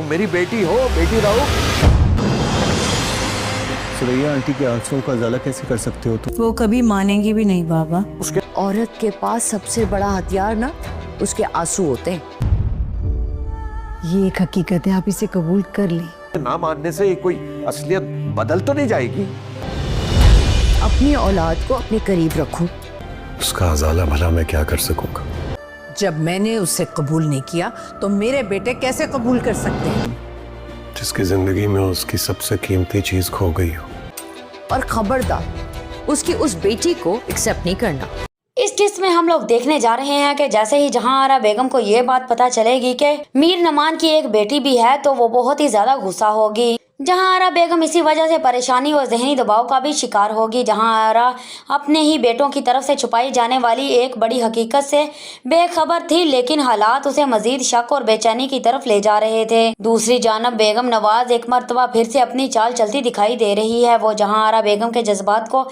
मेरी बेटी हो, बेटी रहो। सुरैया आंटी के आंसुओं का उजाला कैसे कर सकते हो तुम? वो कभी मानेंगी भी नहीं बाबा। उसके औरत के पास सबसे बड़ा हथियार ना उसके आंसू होते हैं। ये एक हकीकत है, आप इसे कबूल कर ली। ना मानने से कोई असलियत बदल तो नहीं जाएगी। अपनी औलाद को अपने करीब रखो। उसका अजाला भला मैं क्या कर सकूंगा? जब मैंने उसे कबूल नहीं किया तो मेरे बेटे कैसे कबूल कर सकते हैं? जिसकी जिंदगी में उसकी सबसे कीमती चीज खो गई हो। और खबरदार उसकी उस बेटी को एक्सेप्ट नहीं करना। इस किस्त में हम लोग देखने जा रहे हैं कि जैसे ही जहांआरा बेगम को ये बात पता चलेगी कि मीर नमान की एक बेटी भी है तो वो बहुत ही ज्यादा गुस्सा होगी। जहांआरा बेगम इसी वजह से परेशानी और जहनी दबाव का भी शिकार होगी। जहांआरा अपने ही बेटों की तरफ से छुपाई जाने वाली एक बड़ी हकीकत से बेखबर थी, लेकिन हालात उसे मजीद शक और बेचैनी की तरफ ले जा रहे थे। दूसरी जानब बेगम नवाज एक मर्तबा फिर से अपनी चाल चलती दिखाई दे रही है। वो जहांआरा बेगम के जज्बात को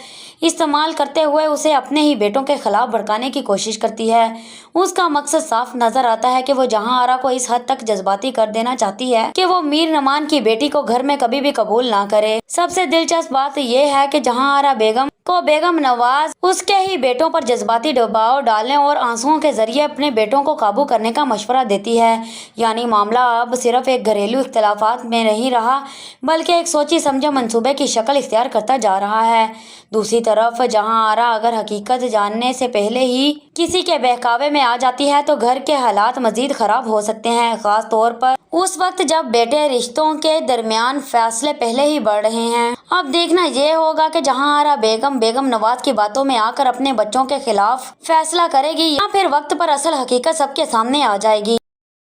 इस्तेमाल करते हुए उसे अपने ही बेटों के खिलाफ भड़काने की कोशिश करती है। उसका मकसद साफ नजर आता है कि वो जहांआरा को इस हद तक जज्बाती कर देना चाहती है कि वो मीर नमान की बेटी को घर में कभी भी कबूल ना करे। सबसे दिलचस्प बात यह है कि जहांआरा बेगम को बेगम नवाज उसके ही बेटों पर जज्बाती दबाव डालने और आंसुओं के जरिए अपने बेटों को काबू करने का मशवरा देती है। यानी मामला अब सिर्फ एक घरेलू इख्तिलाफात में नहीं रहा बल्कि एक सोची समझे मंसूबे की शक्ल इख्तियार करता जा रहा है। दूसरी तरफ जहांआरा अगर हकीकत जानने से पहले ही किसी के बहकावे में आ जाती है तो घर के हालात मजीद खराब हो सकते हैं, खास तौर पर उस वक्त जब बेटे रिश्तों के दरमियान फैसले पहले ही बढ़ रहे हैं। अब देखना यह होगा कि जहांआरा बेगम नवाज की बातों में आकर अपने बच्चों के खिलाफ फैसला करेगी या फिर वक्त पर असल हकीकत सबके सामने आ जाएगी।